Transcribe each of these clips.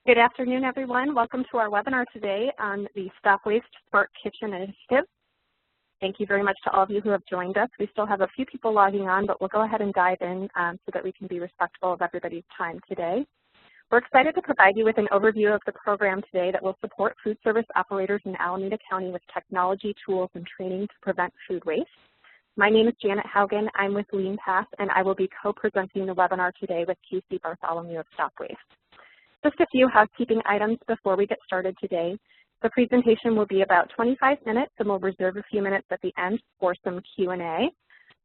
Good afternoon, everyone. Welcome to our webinar today on the Stop Waste Smart Kitchen Initiative. Thank you very much to all of you who have joined us. We still have a few people logging on, but we'll go ahead and dive in so that we can be respectful of everybody's time today. We're excited to provide you with an overview of the program today that will support food service operators in Alameda County with technology, tools, and training to prevent food waste. My name is Janet Haugen. I'm with LeanPath, and I will be co-presenting the webinar today with Casey Bartholomew of Stop Waste. Just a few housekeeping items before we get started today. The presentation will be about 25 minutes, and we'll reserve a few minutes at the end for some Q&A.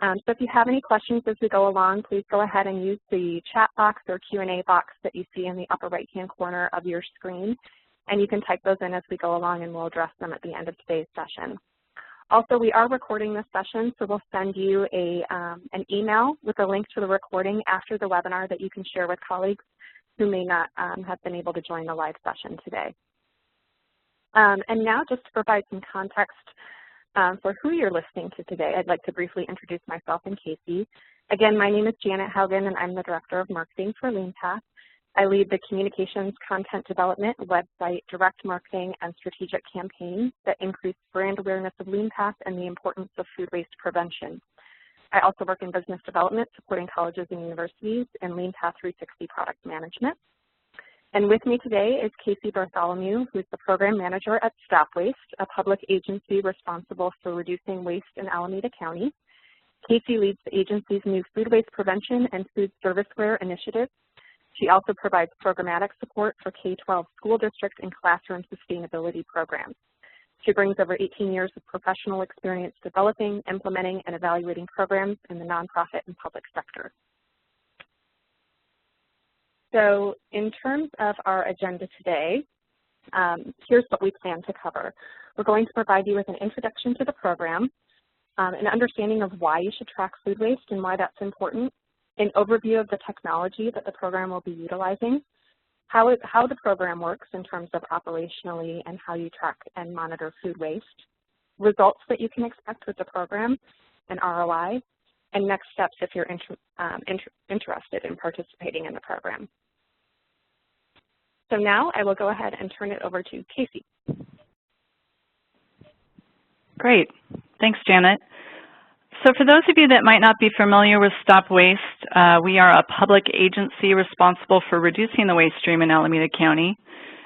So if you have any questions as we go along, please go ahead and use the chat box or Q&A box that you see in the upper right-hand corner of your screen. And you can type those in as we go along, and we'll address them at the end of today's session. Also, we are recording this session, so we'll send you an email with a link to the recording after the webinar that you can share with colleagues who may not have been able to join the live session today. And now, just to provide some context for who you're listening to today, I'd like to briefly introduce myself and Casey. Again, my name is Janet Haugen, and I'm the Director of Marketing for LeanPath. I lead the communications, content development, website, direct marketing, and strategic campaigns that increase brand awareness of LeanPath and the importance of food waste prevention. I also work in business development, supporting colleges and universities, and LeanPath 360 product management. And with me today is Casey Bartholomew, who is the program manager at Stop Waste, a public agency responsible for reducing waste in Alameda County. Casey leads the agency's new food waste prevention and food serviceware initiative. She also provides programmatic support for K-12 school district and classroom sustainability programs. She brings over 18 years of professional experience developing, implementing, and evaluating programs in the nonprofit and public sector. So in terms of our agenda today, here's what we plan to cover. We're going to provide you with an introduction to the program, an understanding of why you should track food waste and why that's important, an overview of the technology that the program will be utilizing, how the program works in terms of operationally and how you track and monitor food waste, results that you can expect with the program, and ROI, and next steps if you're interested in participating in the program. So now I will go ahead and turn it over to Casey. Great. Thanks, Janet. So for those of you that might not be familiar with Stop Waste, we are a public agency responsible for reducing the waste stream in Alameda County.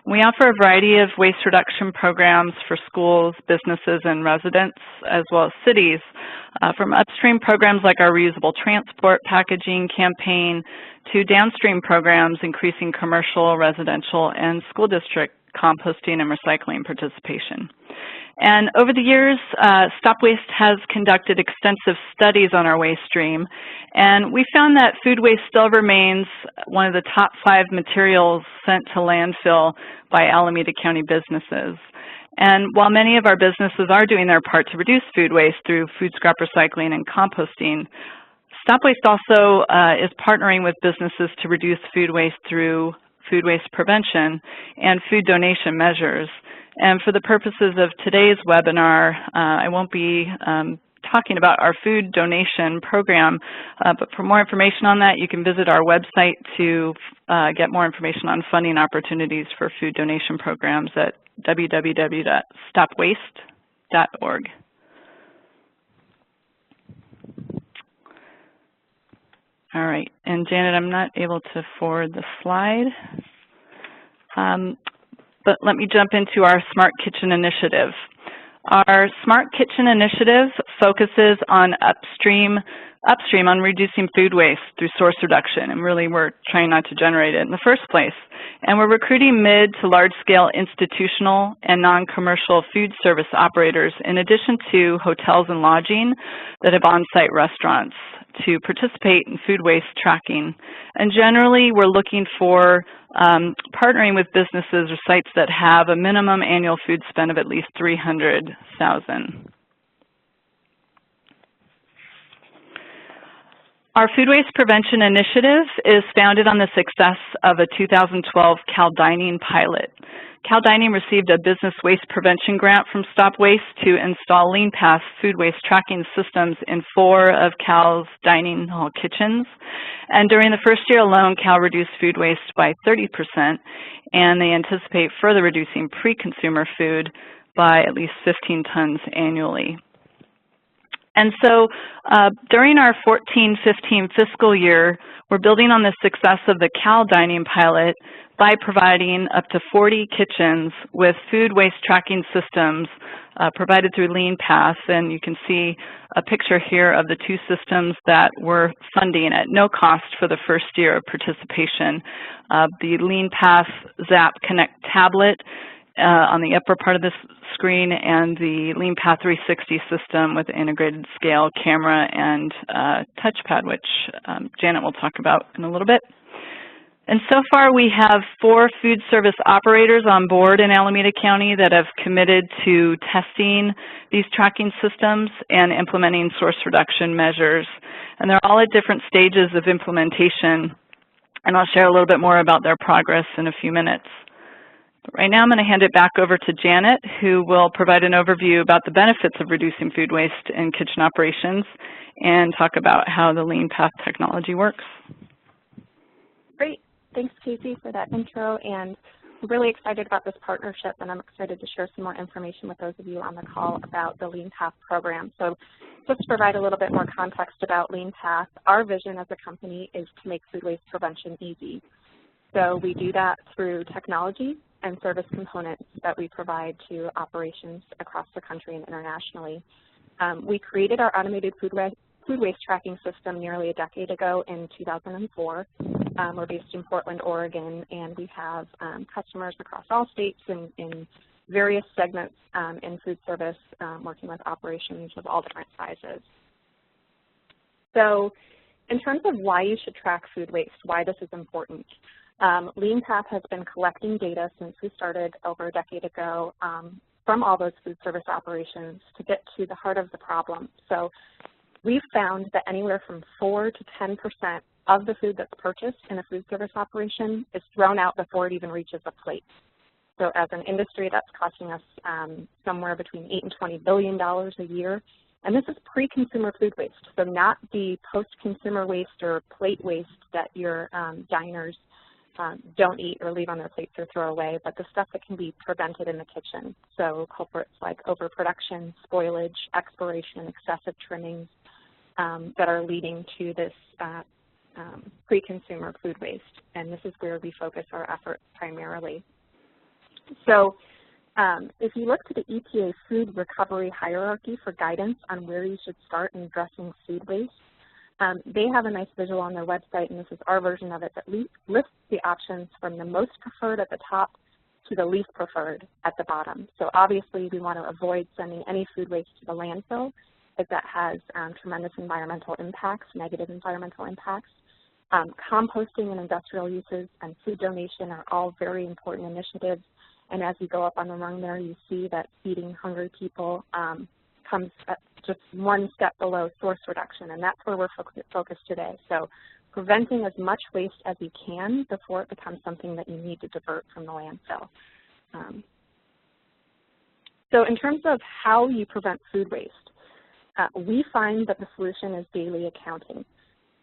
We offer a variety of waste reduction programs for schools, businesses, and residents, as well as cities, from upstream programs like our reusable transport packaging campaign to downstream programs increasing commercial, residential, and school district composting and recycling participation. And over the years, Stop Waste has conducted extensive studies on our waste stream, and we found that food waste still remains one of the top 5 materials sent to landfill by Alameda County businesses. And while many of our businesses are doing their part to reduce food waste through food scrap recycling and composting, Stop Waste also is partnering with businesses to reduce food waste through food waste prevention and food donation measures. And for the purposes of today's webinar, I won't be talking about our food donation program, but for more information on that, you can visit our website to get more information on funding opportunities for food donation programs at www.stopwaste.org. All right, and Janet, I'm not able to forward the slide. But let me jump into our Smart Kitchen Initiative. Our Smart Kitchen Initiative focuses on upstream on reducing food waste through source reduction, and really we're trying not to generate it in the first place. And we're recruiting mid to large-scale institutional and non-commercial food service operators, in addition to hotels and lodging that have on-site restaurants, to participate in food waste tracking. And generally, we're looking for partnering with businesses or sites that have a minimum annual food spend of at least $300,000. Our Food Waste Prevention Initiative is founded on the success of a 2012 Cal Dining pilot. Cal Dining received a business waste prevention grant from Stop Waste to install LeanPath food waste tracking systems in 4 of Cal's dining hall kitchens. And during the first year alone, Cal reduced food waste by 30%, and they anticipate further reducing pre-consumer food by at least 15 tons annually. And so during our 14-15 fiscal year, we're building on the success of the Cal Dining pilot by providing up to 40 kitchens with food waste tracking systems provided through LeanPath. And you can see a picture here of the 2 systems that we're funding at no cost for the first year of participation. The LeanPath Zap Connect tablet on the upper part of this screen, and the LeanPath 360 system with integrated scale, camera, and touchpad, which Janet will talk about in a little bit. And so far we have 4 food service operators on board in Alameda County that have committed to testing these tracking systems and implementing source reduction measures. And they're all at different stages of implementation, and I'll share a little bit more about their progress in a few minutes. Right now I'm going to hand it back over to Janet, who will provide an overview about the benefits of reducing food waste in kitchen operations and talk about how the LeanPath technology works. Great. Thanks, Casey, for that intro. And we're really excited about this partnership, and I'm excited to share some more information with those of you on the call about the LeanPath program. So just to provide a little bit more context about LeanPath, our vision as a company is to make food waste prevention easy. So we do that through technology and service components that we provide to operations across the country and internationally. We created our automated food waste tracking system nearly a decade ago in 2004. We're based in Portland, Oregon, and we have customers across all states in various segments in food service, working with operations of all different sizes. So in terms of why you should track food waste, why this is important, LeanPath has been collecting data since we started over a decade ago from all those food service operations to get to the heart of the problem. So we've found that anywhere from 4 to 10% of the food that's purchased in a food service operation is thrown out before it even reaches a plate. So as an industry, that's costing us somewhere between $8 and $20 billion a year. And this is pre-consumer food waste, so not the post-consumer waste or plate waste that your diners don't eat or leave on their plates or throw away, but the stuff that can be prevented in the kitchen. So culprits like overproduction, spoilage, expiration, excessive trimmings that are leading to this pre-consumer food waste. And this is where we focus our efforts primarily. So if you look to the EPA food recovery hierarchy for guidance on where you should start in addressing food waste, they have a nice visual on their website, and this is our version of it, that lists the options from the most preferred at the top to the least preferred at the bottom. So obviously we want to avoid sending any food waste to the landfill, as that has tremendous environmental impacts, negative environmental impacts. Composting and industrial uses and food donation are all very important initiatives. And as you go up on the rung there, you see that feeding hungry people comes at just one step below source reduction, and that's where we're focused today. So preventing as much waste as you can before it becomes something that you need to divert from the landfill. So in terms of how you prevent food waste, we find that the solution is daily accounting.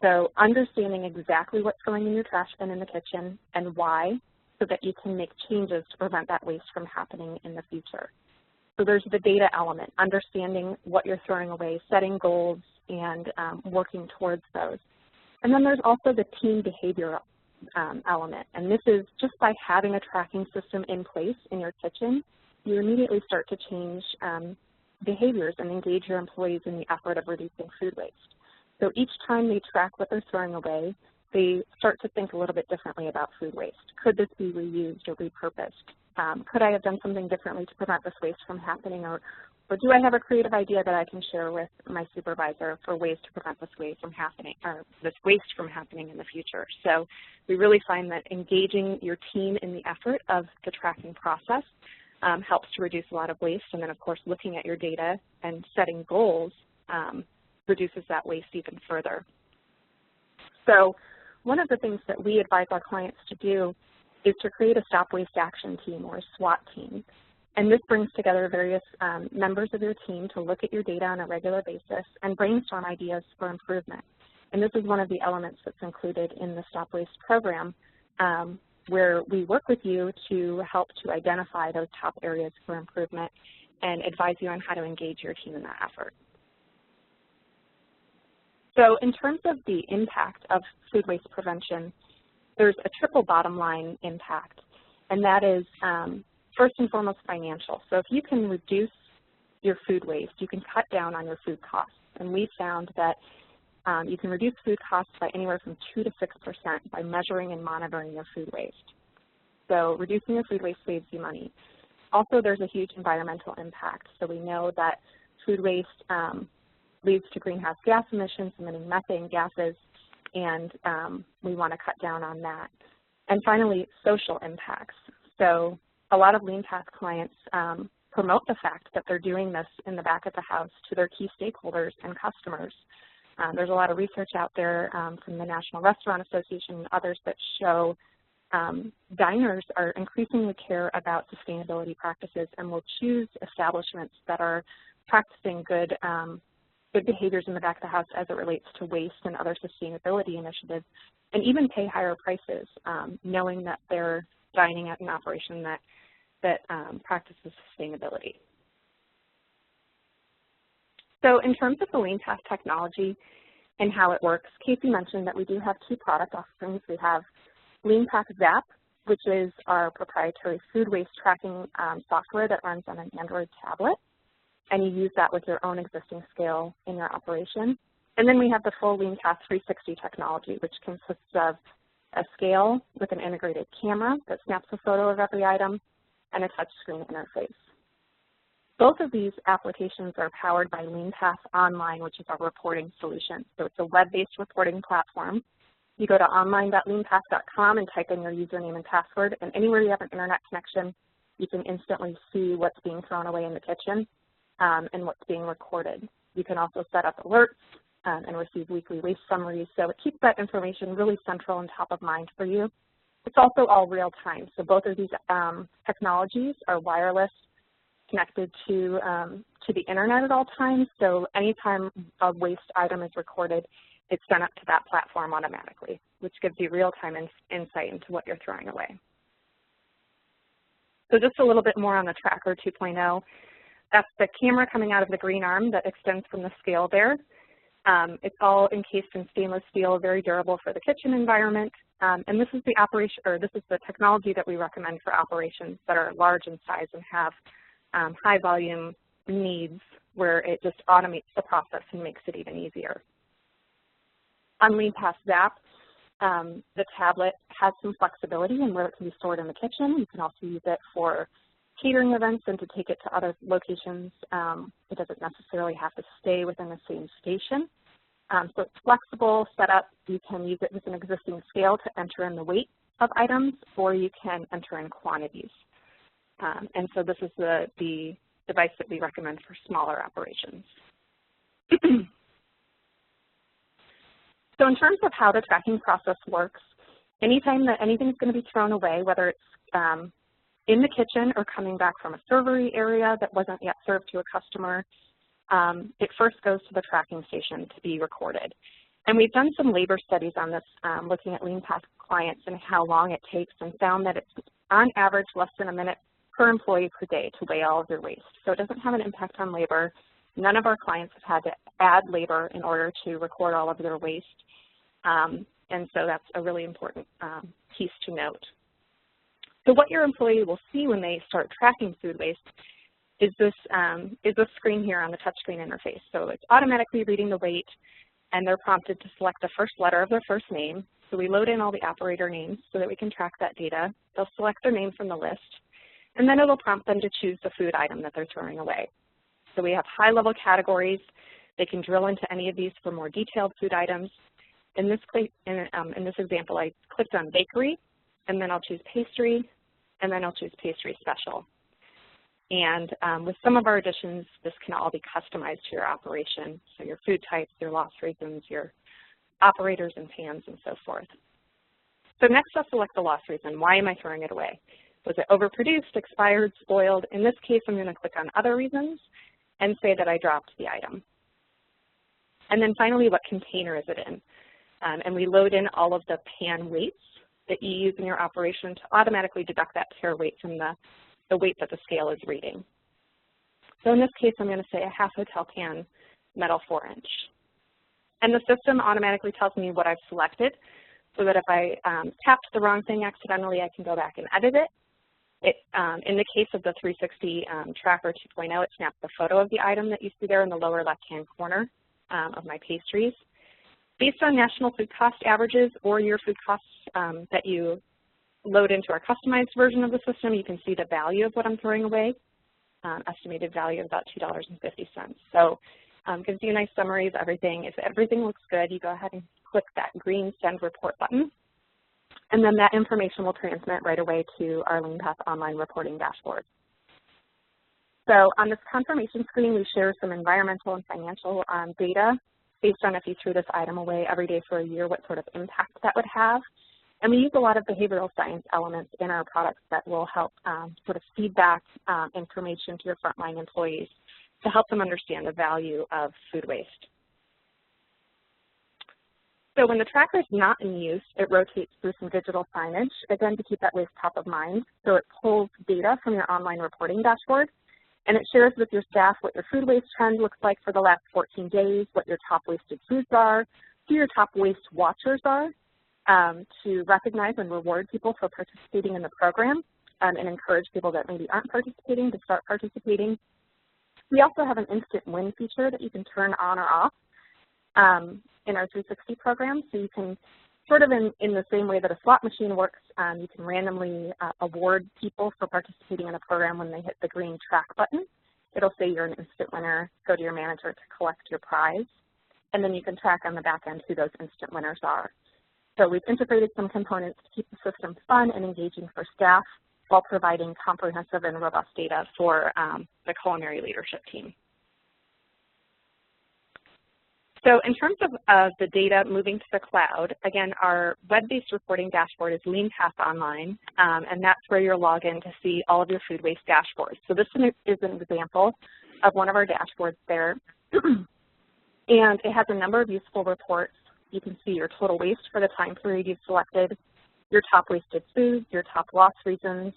So understanding exactly what's going in your trash bin in the kitchen and why, so that you can make changes to prevent that waste from happening in the future. So there's the data element, understanding what you're throwing away, setting goals, and working towards those. And then there's also the team behavior element. And this is just by having a tracking system in place in your kitchen, you immediately start to change behaviors and engage your employees in the effort of reducing food waste. So each time they track what they're throwing away, they start to think a little bit differently about food waste. Could this be reused or repurposed? Could I have done something differently to prevent this waste from happening, or do I have a creative idea that I can share with my supervisor for ways to prevent this waste from happening, or this waste from happening in the future? So we really find that engaging your team in the effort of the tracking process helps to reduce a lot of waste, and then of course looking at your data and setting goals reduces that waste even further. So one of the things that we advise our clients to do is to create a Stop Waste Action Team, or a SWAT team. And this brings together various members of your team to look at your data on a regular basis and brainstorm ideas for improvement. And this is one of the elements that's included in the Stop Waste program, where we work with you to help to identify those top areas for improvement and advise you on how to engage your team in that effort. So in terms of the impact of food waste prevention, there's a triple bottom line impact, and that is first and foremost financial. So if you can reduce your food waste, you can cut down on your food costs. And we found that you can reduce food costs by anywhere from 2 to 6% by measuring and monitoring your food waste. So reducing your food waste saves you money. Also, there's a huge environmental impact. So we know that food waste leads to greenhouse gas emissions, emitting methane gases, and we want to cut down on that. And finally, social impacts. So a lot of LeanPath clients promote the fact that they're doing this in the back of the house to their key stakeholders and customers. There's a lot of research out there from the National Restaurant Association and others that show diners are increasingly care about sustainability practices and will choose establishments that are practicing good behaviors in the back of the house as it relates to waste and other sustainability initiatives, and even pay higher prices, knowing that they're dining at an operation that practices sustainability. So in terms of the LeanPath technology and how it works, Casey mentioned that we do have 2 product offerings. We have LeanPath Zap, which is our proprietary food waste tracking software that runs on an Android tablet, and you use that with your own existing scale in your operation. And then we have the full LeanPath 360 technology, which consists of a scale with an integrated camera that snaps a photo of every item and a touchscreen interface. Both of these applications are powered by LeanPath Online, which is our reporting solution. So it's a web-based reporting platform. You go to online.leanpath.com and type in your username and password, and anywhere you have an internet connection, you can instantly see what's being thrown away in the kitchen and what's being recorded. You can also set up alerts and receive weekly waste summaries, so it keeps that information really central and top of mind for you. It's also all real time, so both of these technologies are wireless, connected to the internet at all times, so anytime a waste item is recorded, it's sent up to that platform automatically, which gives you real-time insight into what you're throwing away. So just a little bit more on the Tracker 2.0. That's the camera coming out of the green arm that extends from the scale there. It's all encased in stainless steel, very durable for the kitchen environment. And this is the operation, or this is the technology that we recommend for operations that are large in size and have high volume needs, where it just automates the process and makes it even easier. On LeanPath Zap, the tablet has some flexibility in where it can be stored in the kitchen. You can also use it for catering events and to take it to other locations. It doesn't necessarily have to stay within the same station. So it's flexible setup. You can use it with an existing scale to enter in the weight of items, or you can enter in quantities. And so this is the device that we recommend for smaller operations. So in terms of how the tracking process works, anytime that anything's going to be thrown away, whether it's in the kitchen or coming back from a servery area that wasn't yet served to a customer, it first goes to the tracking station to be recorded. And we've done some labor studies on this, looking at LeanPath clients and how long it takes, and found that it's on average less than a minute per employee per day to weigh all of their waste. So it doesn't have an impact on labor. None of our clients have had to add labor in order to record all of their waste. And so that's a really important piece to note. So what your employee will see when they start tracking food waste is this screen here on the touchscreen interface. So it's automatically reading the weight, and they're prompted to select the first letter of their first name. So we load in all the operator names so that we can track that data. They'll select their name from the list, and then it'll prompt them to choose the food item that they're throwing away. So we have high-level categories. They can drill into any of these for more detailed food items. In this example, I clicked on bakery, and then I'll choose pastry, and then I'll choose pastry special. And with some of our additions, this can all be customized to your operation, so your food types, your loss reasons, your operators and pans, and so forth. So next I'll select the loss reason. Why am I throwing it away? Was it overproduced, expired, spoiled? In this case, I'm going to click on other reasons and say that I dropped the item. And then finally, what container is it in? And we load in all of the pan weights that you use in your operation to automatically deduct that tare weight from the weight that the scale is reading. So in this case, I'm going to say a half hotel pan metal 4-inch. And the system automatically tells me what I've selected, so that if I tapped the wrong thing accidentally, I can go back and edit it. In the case of the 360 Tracker 2.0, it snaps the photo of the item that you see there in the lower left-hand corner of my pastries. Based on national food cost averages or your food costs that you load into our customized version of the system, you can see the value of what I'm throwing away, estimated value of about $2.50. So gives you a nice summary of everything. If everything looks good, you go ahead and click that green Send Report button, and then that information will transmit right away to our LeanPath online reporting dashboard. So on this confirmation screen, we share some environmental and financial data based on if you threw this item away every day for a year, what sort of impact that would have. And we use a lot of behavioral science elements in our products that will help sort of feedback information to your frontline employees to help them understand the value of food waste. So when the tracker is not in use, it rotates through some digital signage, again, to keep that waste top of mind. So it pulls data from your online reporting dashboard, and it shares with your staff what your food waste trend looks like for the last 14 days, what your top wasted foods are, who your top waste watchers are, to recognize and reward people for participating in the program and encourage people that maybe aren't participating to start participating. We also have an instant win feature that you can turn on or off in our 360 program. So you can, sort of in the same way that a slot machine works, you can randomly award people for participating in a program when they hit the green track button. It'll say you're an instant winner, go to your manager to collect your prize, and then you can track on the back end who those instant winners are. So we've integrated some components to keep the system fun and engaging for staff while providing comprehensive and robust data for the culinary leadership team. So in terms of the data moving to the cloud, again, our web-based reporting dashboard is LeanPath Online, and that's where you'll log in to see all of your food waste dashboards. So this is an example of one of our dashboards there, and it has a number of useful reports. You can see your total waste for the time period you've selected, your top wasted foods, your top loss reasons,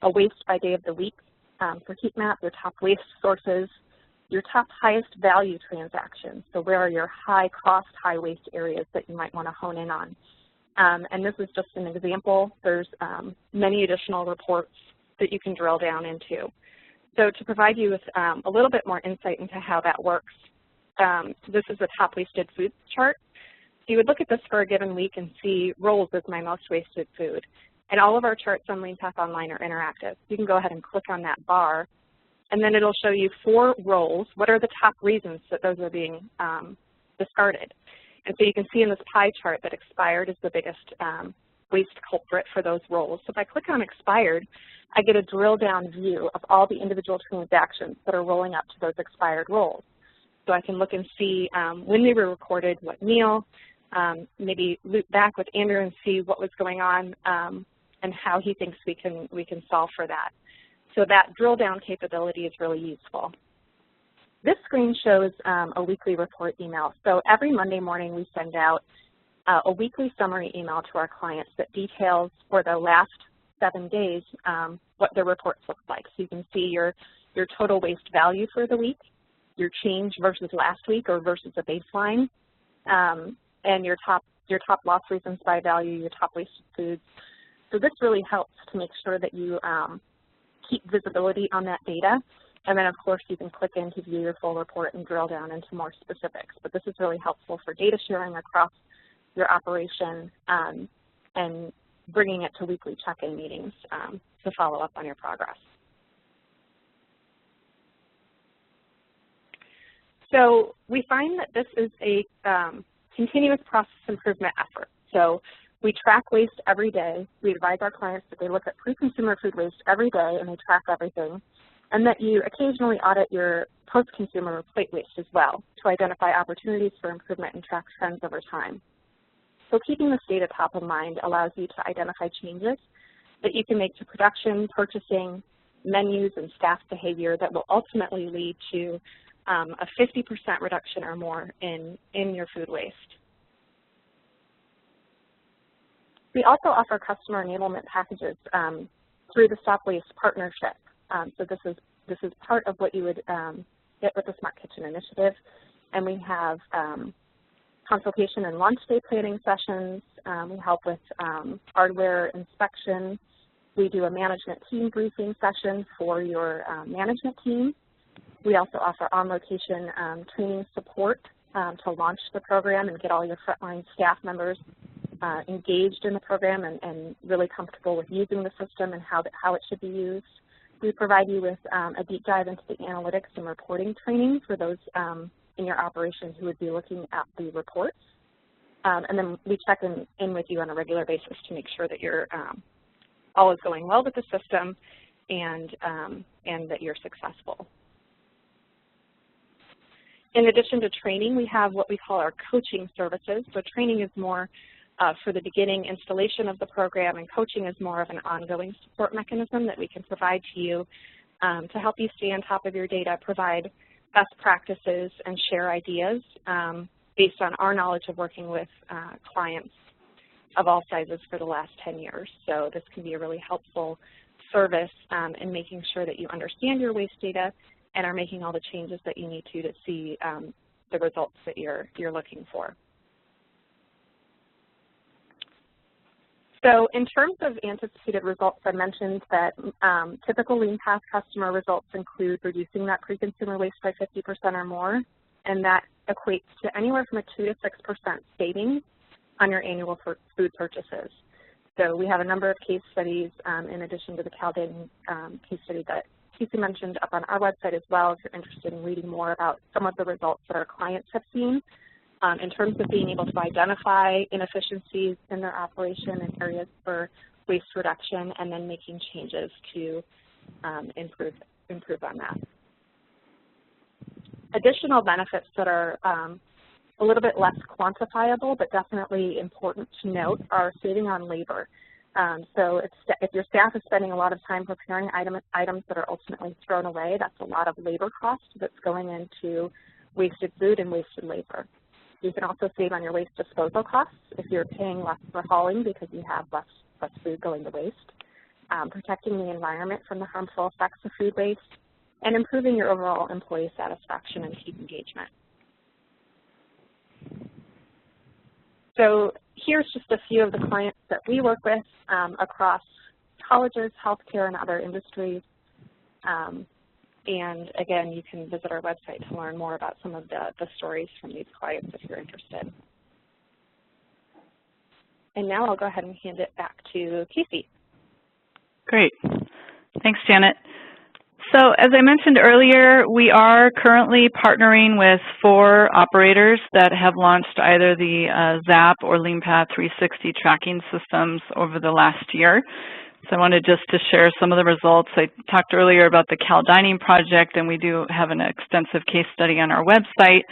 a waste by day of the week for heat map, your top waste sources, your top highest value transactions. So where are your high cost, high waste areas that you might want to hone in on? And this is just an example. There's many additional reports that you can drill down into. So to provide you with a little bit more insight into how that works, this is a top wasted foods chart. So you would look at this for a given week and see rolls as my most wasted food. And all of our charts on LeanPath Online are interactive. You can go ahead and click on that bar, and then it'll show you 4 rolls. What are the top reasons that those are being discarded? And so you can see in this pie chart that expired is the biggest waste culprit for those rolls. So if I click on expired, I get a drill down view of all the individual transactions that are rolling up to those expired rolls. So I can look and see when they were recorded, what meal, maybe loop back with Andrew and see what was going on and how he thinks we can solve for that. So that drill down capability is really useful. This screen shows a weekly report email. So every Monday morning we send out a weekly summary email to our clients that details for the last 7 days what their reports look like. So you can see your total waste value for the week, your change versus last week or versus a baseline, and your top loss reasons by value, your top wasted foods. So this really helps to make sure that you keep visibility on that data. And then, of course, you can click in to view your full report and drill down into more specifics. But this is really helpful for data sharing across your operation and bringing it to weekly check-in meetings to follow up on your progress. So we find that this is a continuous process improvement effort. So we track waste every day. We advise our clients that they look at pre-consumer food waste every day and they track everything, and that you occasionally audit your post-consumer plate waste as well to identify opportunities for improvement and track trends over time. So keeping this data top of mind allows you to identify changes that you can make to production, purchasing, menus, and staff behavior that will ultimately lead to a 50% reduction or more in your food waste. We also offer customer enablement packages through the Stop Waste partnership. So this is part of what you would get with the Smart Kitchen initiative. And we have consultation and launch day planning sessions. We help with hardware inspection. We do a management team briefing session for your management team. We also offer on-location training support to launch the program and get all your frontline staff members engaged in the program and really comfortable with using the system and how it should be used. We provide you with a deep dive into the analytics and reporting training for those in your operation who would be looking at the reports. And then we check in with you on a regular basis to make sure that you're all is going well with the system and that you're successful. In addition to training, we have what we call our coaching services. So training is more for the beginning installation of the program, and coaching is more of an ongoing support mechanism that we can provide to you to help you stay on top of your data, provide best practices, and share ideas based on our knowledge of working with clients of all sizes for the last 10 years. So this can be a really helpful service in making sure that you understand your waste data and are making all the changes that you need to see the results that you're looking for. So in terms of anticipated results, I mentioned that typical LeanPath customer results include reducing that pre-consumer waste by 50% or more, and that equates to anywhere from a 2 to 6% savings on your annual food purchases. So we have a number of case studies in addition to the Cal Dining case study that Casey mentioned up on our website as well if you're interested in reading more about some of the results that our clients have seen. In terms of being able to identify inefficiencies in their operation and areas for waste reduction and then making changes to improve on that. Additional benefits that are a little bit less quantifiable but definitely important to note are saving on labor. So if your staff is spending a lot of time preparing items that are ultimately thrown away, that's a lot of labor cost that's going into wasted food and wasted labor. You can also save on your waste disposal costs if you're paying less for hauling because you have less food going to waste, protecting the environment from the harmful effects of food waste, and improving your overall employee satisfaction and team engagement. So here's just a few of the clients that we work with across colleges, healthcare, and other industries. And again, you can visit our website to learn more about some of the stories from these clients if you're interested. And now I'll go ahead and hand it back to Casey. Great. Thanks, Janet. So as I mentioned earlier, we are currently partnering with 4 operators that have launched either the ZAP or LeanPath 360 tracking systems over the last year. So I wanted just to share some of the results. I talked earlier about the Cal Dining project, and we do have an extensive case study on our website.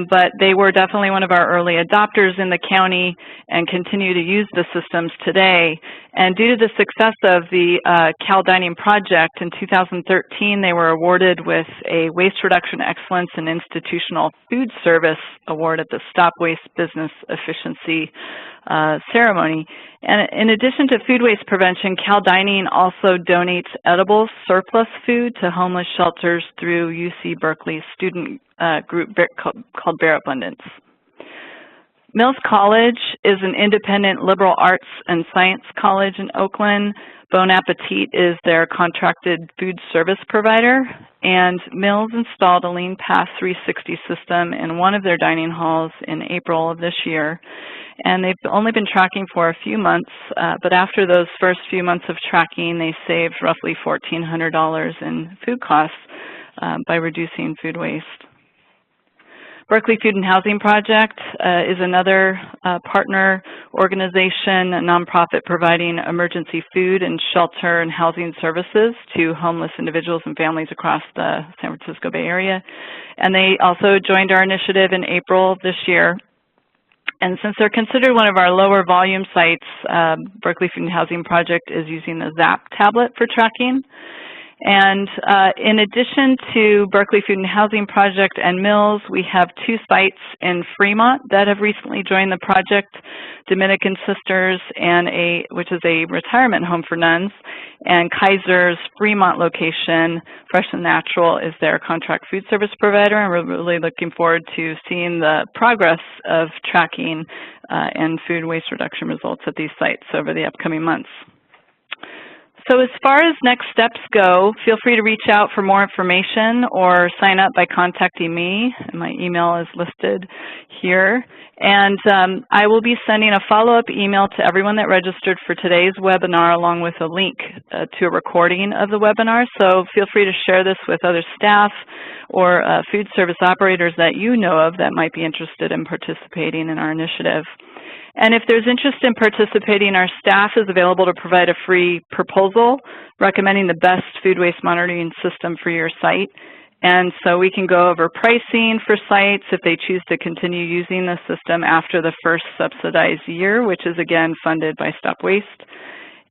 But they were definitely one of our early adopters in the county and continue to use the systems today. And due to the success of the Cal Dining project, in 2013, they were awarded with a Waste Reduction Excellence in Institutional Food Service Award at the Stop Waste Business Efficiency ceremony. And in addition to food waste prevention, Cal Dining also donates edible surplus food to homeless shelters through UC Berkley's student group called Bear Abundance. Mills College is an independent liberal arts and science college in Oakland. Bon Appetit is their contracted food service provider, and Mills installed a LeanPath 360 system in one of their dining halls in April of this year. And they've only been tracking for a few months, but after those first few months of tracking, they saved roughly $1,400 in food costs by reducing food waste. Berkeley Food and Housing Project is another partner organization, a nonprofit providing emergency food and shelter and housing services to homeless individuals and families across the San Francisco Bay Area. And they also joined our initiative in April of this year. And since they're considered one of our lower volume sites, Berkeley Food and Housing Project is using the ZAP tablet for tracking. And in addition to Berkeley Food and Housing Project and Mills, we have 2 sites in Fremont that have recently joined the project, Dominican Sisters, which is a retirement home for nuns, and Kaiser's Fremont location, Fresh and Natural, is their contract food service provider, and we're really looking forward to seeing the progress of tracking and food waste reduction results at these sites over the upcoming months. So as far as next steps go, feel free to reach out for more information or sign up by contacting me. My email is listed here. And I will be sending a follow-up email to everyone that registered for today's webinar along with a link to a recording of the webinar. So feel free to share this with other staff or food service operators that you know of that might be interested in participating in our initiative. And if there's interest in participating, our staff is available to provide a free proposal recommending the best food waste monitoring system for your site. And so we can go over pricing for sites if they choose to continue using the system after the first subsidized year, which is again funded by Stop Waste.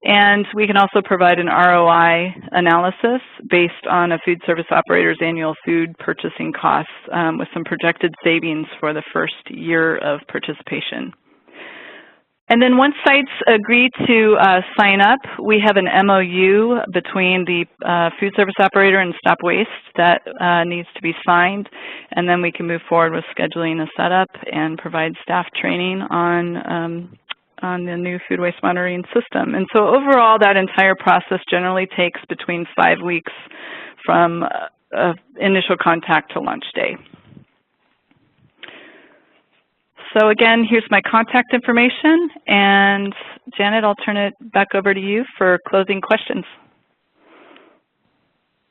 And we can also provide an ROI analysis based on a food service operator's annual food purchasing costs with some projected savings for the first year of participation. And then once sites agree to sign up, we have an MOU between the food service operator and Stop Waste that needs to be signed, and then we can move forward with scheduling a setup and provide staff training on the new food waste monitoring system. And so overall, that entire process generally takes between 5 weeks from initial contact to launch day. So again, here's my contact information, and Janet, I'll turn it back over to you for closing questions.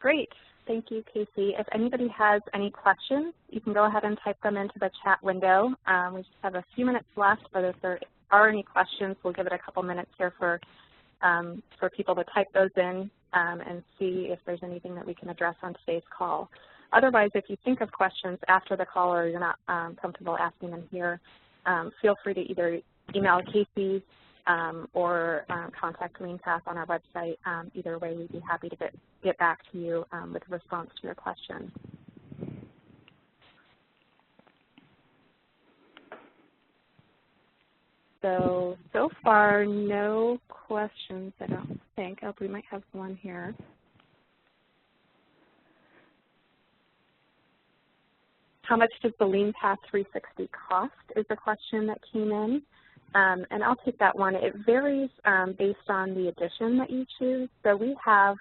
Great. Thank you, Casey. If anybody has any questions, you can go ahead and type them into the chat window. We just have a few minutes left, but if there are any questions, we'll give it a couple minutes here for people to type those in and see if there's anything that we can address on today's call. Otherwise, if you think of questions after the call or you're not comfortable asking them here, feel free to either email Casey or contact LeanPath on our website. Either way, we'd be happy to get back to you with a response to your question. So far, no questions, I don't think. Oh, we might have one here. How much does the LeanPath 360 cost is the question that came in. And I'll take that one. It varies based on the edition that you choose. So we have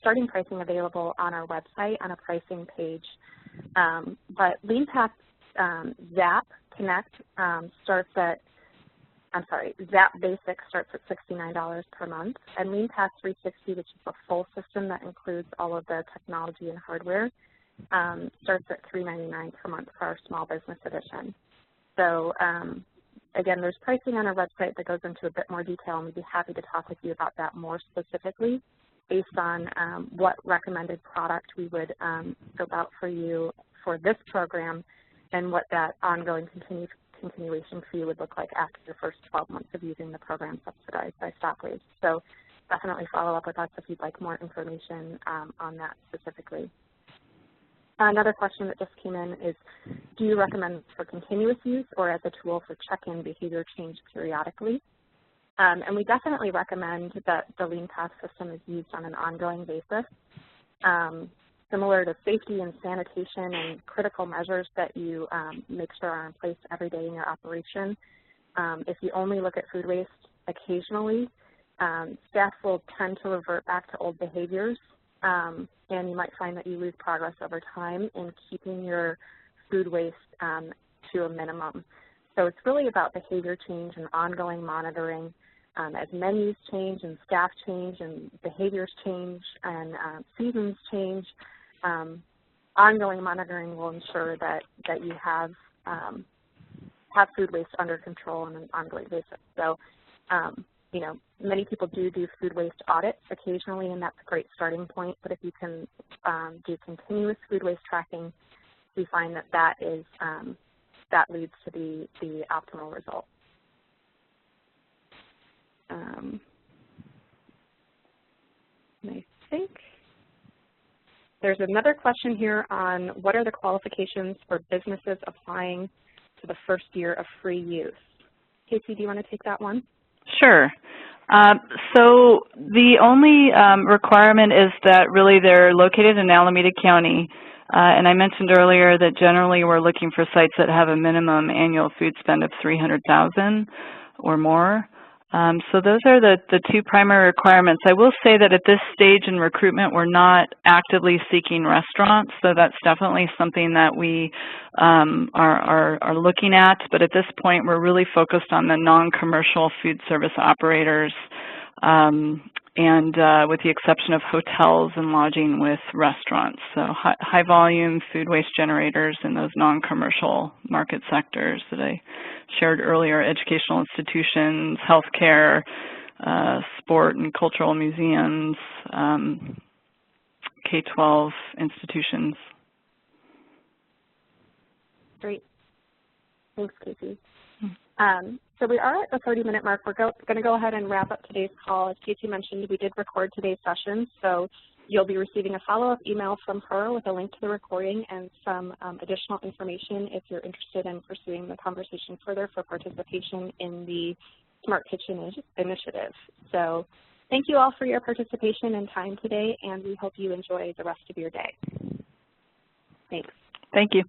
starting pricing available on our website on a pricing page. But LeanPath ZAP Connect ZAP Basic starts at $69 per month. And LeanPath 360, which is the full system that includes all of the technology and hardware, starts at $399 per month for our small business edition. So again, there's pricing on our website that goes into a bit more detail, and we'd be happy to talk with you about that more specifically based on what recommended product we would scope out for you for this program and what that ongoing continuation fee would look like after the first 12 months of using the program subsidized by Stop Waste. So definitely follow up with us if you'd like more information on that specifically. Another question that just came in is, do you recommend for continuous use or as a tool for check-in behavior change periodically? And we definitely recommend that the LeanPath system is used on an ongoing basis. Similar to safety and sanitation and critical measures that you make sure are in place every day in your operation. If you only look at food waste occasionally, staff will tend to revert back to old behaviors. And you might find that you lose progress over time in keeping your food waste to a minimum. So it's really about behavior change and ongoing monitoring. As menus change and staff change and behaviors change and seasons change, ongoing monitoring will ensure that you have food waste under control on an ongoing basis. So you know, many people do food waste audits occasionally, and that's a great starting point. But if you can do continuous food waste tracking, we find that that is that leads to the optimal result. And I think there's another question here on what are the qualifications for businesses applying to the first year of free use. Casey, do you want to take that one? Sure. So the only requirement is that really they're located in Alameda County. And I mentioned earlier that generally we're looking for sites that have a minimum annual food spend of $300,000 or more. So those are the two primary requirements. I will say that at this stage in recruitment, we're not actively seeking restaurants, so that's definitely something that we are looking at. But at this point, we're really focused on the non-commercial food service operators, and with the exception of hotels and lodging with restaurants. So high volume food waste generators in those non-commercial market sectors that I shared earlier, educational institutions, healthcare, sport and cultural museums, K-12 institutions. Great. Thanks, Casey. So we are at the 30-minute mark. We're going to go ahead and wrap up today's call. As Casey mentioned, we did record today's session, so you'll be receiving a follow-up email from her with a link to the recording and some additional information if you're interested in pursuing the conversation further for participation in the Smart Kitchen Initiative. So thank you all for your participation and time today, and we hope you enjoy the rest of your day. Thanks. Thank you.